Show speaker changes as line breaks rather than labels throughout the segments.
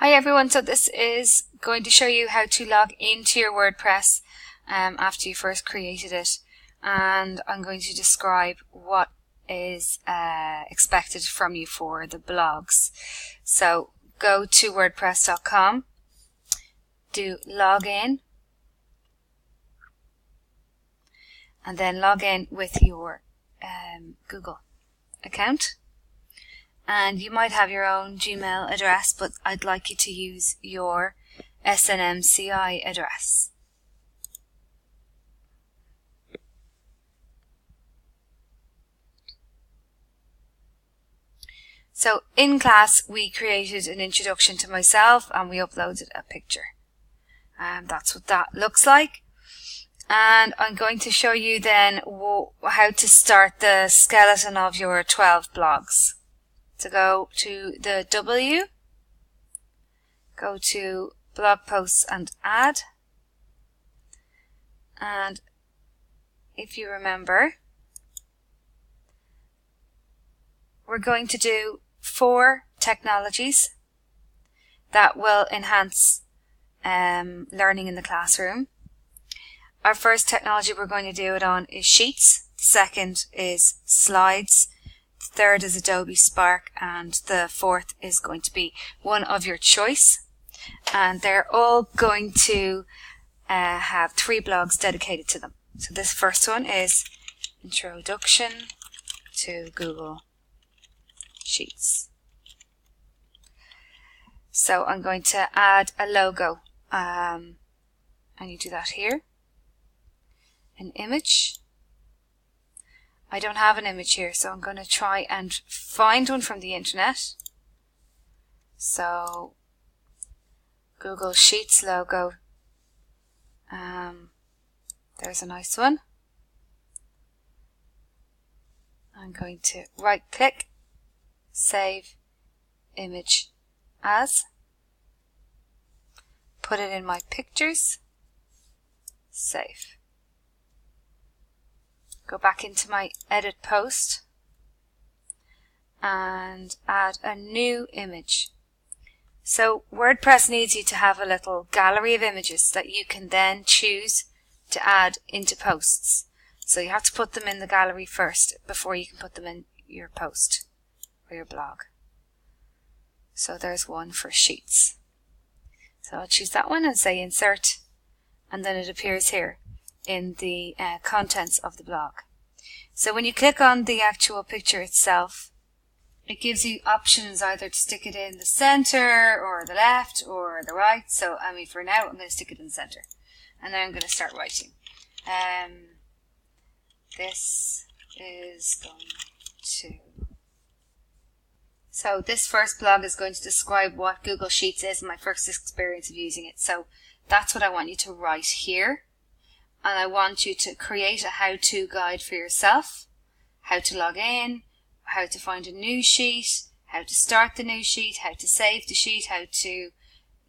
Hi everyone, so this is going to show you how to log into your WordPress after you first created it, and I'm going to describe what is expected from you for the blogs. So go to wordpress.com, do login, and then log in with your Google account. And you might have your own Gmail address, but I'd like you to use your SNMCI address. So in class we created an introduction to myself and we uploaded a picture. That's what that looks like. And I'm going to show you then how to start the skeleton of your 12 blogs. So go to the W, go to blog posts and add, and if you remember, we're going to do 4 technologies that will enhance learning in the classroom. Our first technology we're going to do it on is Sheets, the second is Slides, third is Adobe Spark, and the fourth is going to be one of your choice. And they're all going to have 3 blogs dedicated to them. So this first one is Introduction to Google Sheets. So I'm going to add a logo, and you do that here. An image. I don't have an image here, so I'm going to try and find one from the internet. So, Google Sheets logo. There's a nice one. I'm going to right click, save image as, put it in my pictures, save. Go back into my edit post and add a new image. So WordPress needs you to have a little gallery of images that you can then choose to add into posts. So you have to put them in the gallery first before you can put them in your post or your blog. So there's one for Sheets. So I'll choose that one and say insert, and then it appears here in the contents of the blog. So when you click on the actual picture itself, it gives you options either to stick it in the center or the left or the right. So I mean, for now I'm going to stick it in the center, and then I'm going to start writing. This is going to... So this first blog is going to describe what Google Sheets is and my first experience of using it. So that's what I want you to write here. And I want you to create a how-to guide for yourself, how to log in, how to find a new sheet, how to start the new sheet, how to save the sheet, how to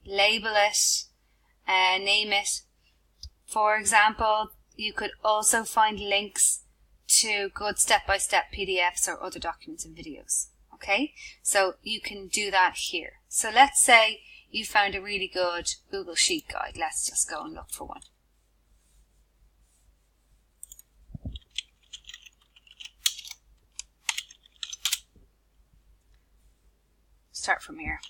label it, name it. For example, you could also find links to good step-by-step PDFs or other documents and videos. Okay, so you can do that here. So let's say you found a really good Google Sheet guide. Let's just go and look for one. Start from here.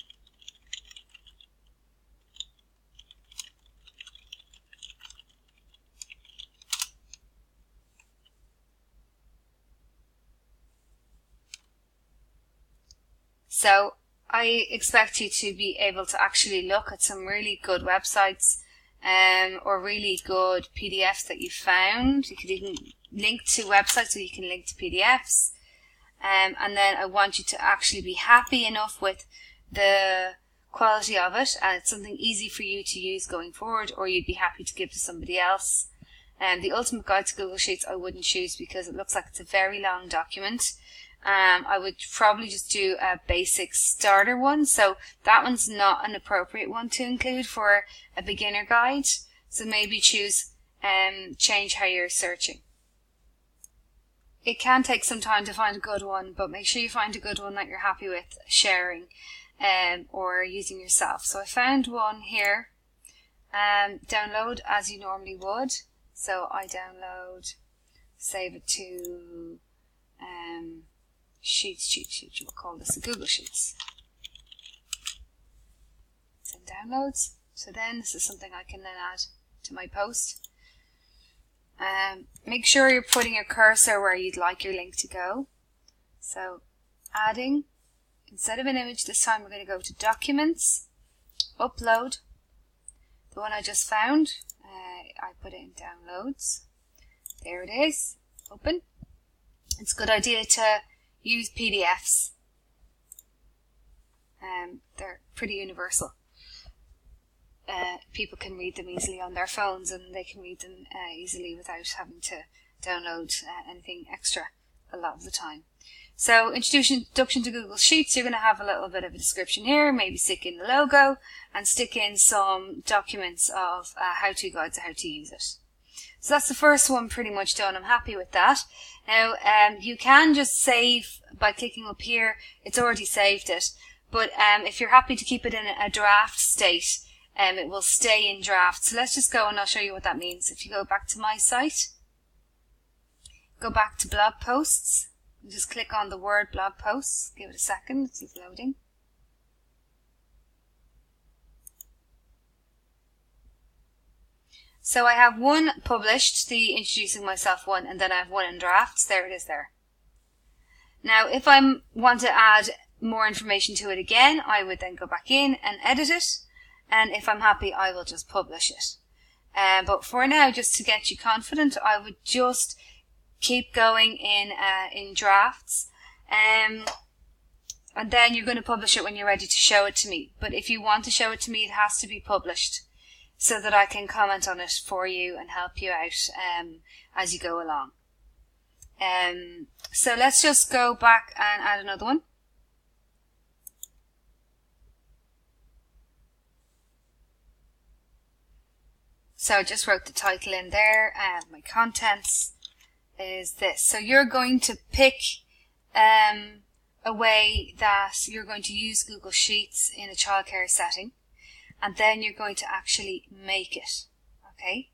So I expect you to be able to actually look at some really good websites or really good PDFs that you found. You could even link to websites, so you can link to PDFs. And then I want you to actually be happy enough with the quality of it, and it's something easy for you to use going forward, or you'd be happy to give to somebody else. The Ultimate Guide to Google Sheets I wouldn't choose because it looks like it's a very long document. I would probably just do a basic starter one, so that one's not an appropriate one to include for a beginner guide. So maybe choose change how you're searching. It can take some time to find a good one, but make sure you find a good one that you're happy with sharing. or using yourself. So I found one here. Download as you normally would. So I download, save it to Sheets. We'll call this a Google Sheets. It's in downloads. So then this is something I can then add to my post. Make sure you're putting your cursor where you'd like your link to go. So adding, instead of an image this time we're going to go to Documents, Upload. The one I just found, I put it in Downloads. There it is. Open. It's a good idea to use PDFs. They're pretty universal. People can read them easily on their phones, and they can read them easily without having to download anything extra a lot of the time. So introduction to Google Sheets, you're going to have a little bit of a description here, maybe stick in the logo and stick in some documents of how-to guides of how to use it. So that's the first one pretty much done. I'm happy with that. Now you can just save by clicking up here. It's already saved it, but if you're happy to keep it in a draft state, it will stay in draft. So let's just go and I'll show you what that means. If you go back to my site, go back to blog posts, and just click on the word blog posts. Give it a second, it's loading. So I have one published, the introducing myself one, and then I have one in drafts. There it is there. Now if I want to add more information to it again, I would then go back in and edit it. And if I'm happy, I will just publish it. But for now, just to get you confident, I would just keep going in drafts. And then you're going to publish it when you're ready to show it to me. But if you want to show it to me, it has to be published so that I can comment on it for you and help you out as you go along. So let's just go back and add another one. So I just wrote the title in there, and my contents is this. So you're going to pick a way that you're going to use Google Sheets in a childcare setting, and then you're going to actually make it. Okay.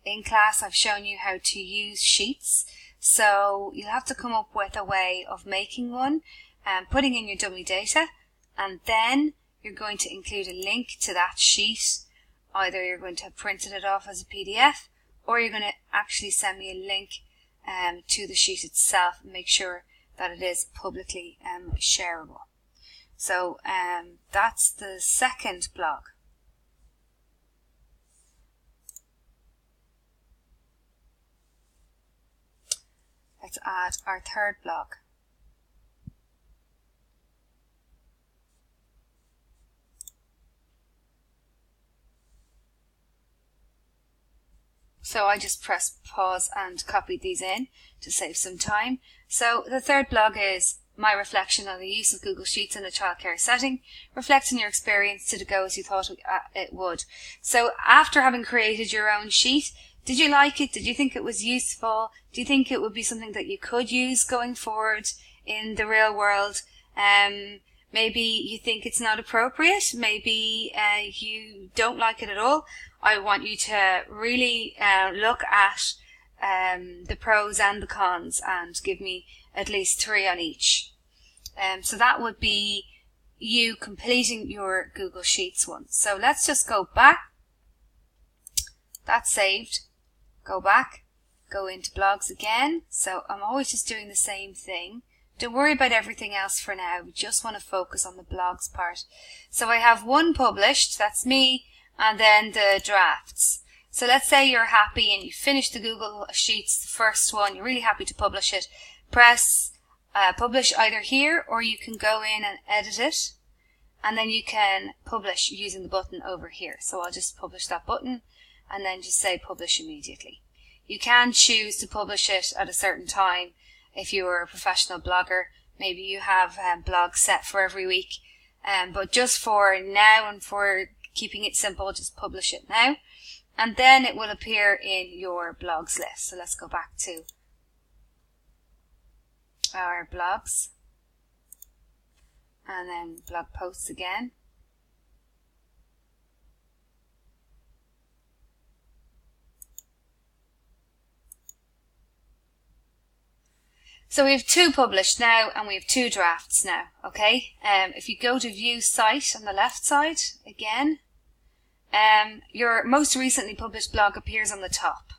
In class I've shown you how to use Sheets, so you'll have to come up with a way of making one and putting in your dummy data, and then you're going to include a link to that sheet. Either you're going to have printed it off as a PDF, or you're going to actually send me a link to the sheet itself and make sure that it is publicly shareable. So that's the second blog. Let's add our third blog. So I just press pause and copied these in to save some time. So the third blog is my reflection on the use of Google Sheets in a childcare setting, reflecting your experience to go as you thought it would. So after having created your own sheet, did you like it? Did you think it was useful? Do you think it would be something that you could use going forward in the real world? Maybe you think it's not appropriate. Maybe you don't like it at all. I want you to really look at the pros and the cons and give me at least 3 on each. So that would be you completing your Google Sheets one. So let's just go back. That's saved. Go back. Go into blogs again. So I'm always just doing the same thing. Don't worry about everything else for now. We just want to focus on the blogs part. So I have one published, that's me, and then the drafts. So let's say you're happy and you finished the Google Sheets, the first one, you're really happy to publish it. Press publish either here, or you can go in and edit it, and then you can publish using the button over here. So I'll just publish that button and then just say publish immediately. You can choose to publish it at a certain time. If you were a professional blogger, maybe you have blogs set for every week. But just for now and for keeping it simple, just publish it now. And then it will appear in your blogs list. So let's go back to our blogs. and then blog posts again. So we have 2 published now, and we have 2 drafts now, okay? If you go to view site on the left side, again, your most recently published blog appears on the top.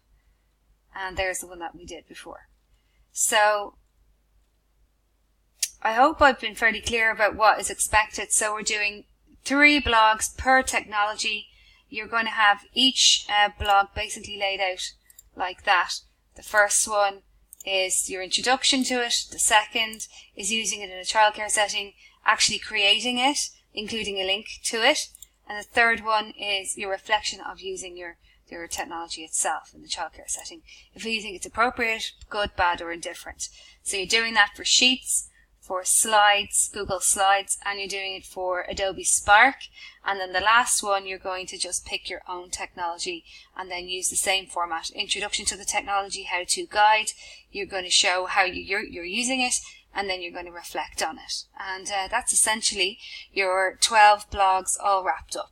And there's the one that we did before. So I hope I've been fairly clear about what is expected. So we're doing 3 blogs per technology. You're going to have each blog basically laid out like that. The first one is your introduction to it. The second is using it in a childcare setting, actually creating it, including a link to it. And the third one is your reflection of using your technology itself in the childcare setting. If you think it's appropriate, good, bad, or indifferent. So you're doing that for Sheets, for Slides, Google Slides, and you're doing it for Adobe Spark. And then the last one, you're going to just pick your own technology and then use the same format. Introduction to the technology, how-to guide. You're going to show how you're using it, and then you're going to reflect on it. And that's essentially your 12 blogs all wrapped up.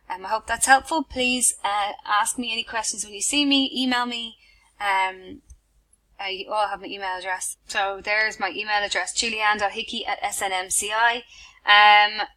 I hope that's helpful. Please ask me any questions when you see me. Email me. You all have my email address. So there's my email address, julianne.hickey@snmci. And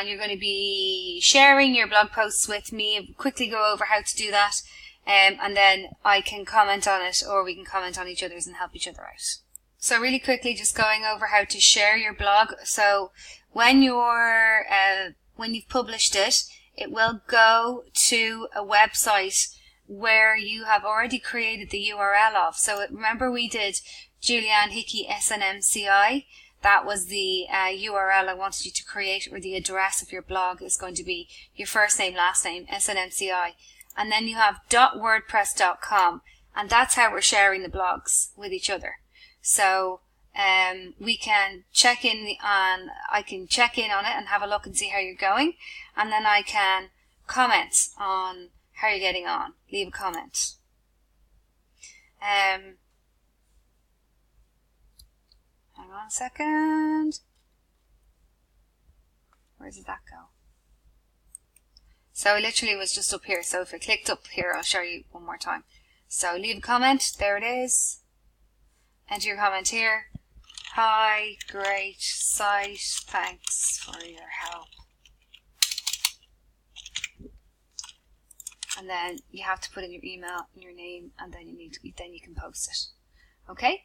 you're going to be sharing your blog posts with me. I'll quickly go over how to do that. And then I can comment on it, or we can comment on each other's and help each other out. So really quickly, just going over how to share your blog. So when you've published it, it will go to a website where you have already created the URL of. So remember we did Julianne Hickey SNMCI. That was the URL I wanted you to create, or the address of your blog is going to be your first name, last name, SNMCI. And then you have .wordpress.com. And that's how we're sharing the blogs with each other. So we can check in I can check in on it and have a look and see how you're going. And then I can comment on how you're getting on. Leave a comment. Hang on a second. Where did that go? So it literally was just up here. So if I clicked up here, I'll show you one more time. So leave a comment. There it is. Enter your comment here. Hi, great site. Thanks for your help. And then you have to put in your email and your name, and then you can post it. Okay?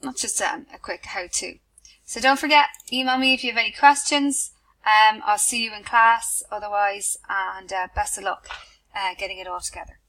That's just a quick how-to. So don't forget, email me if you have any questions. I'll see you in class otherwise, and best of luck getting it all together.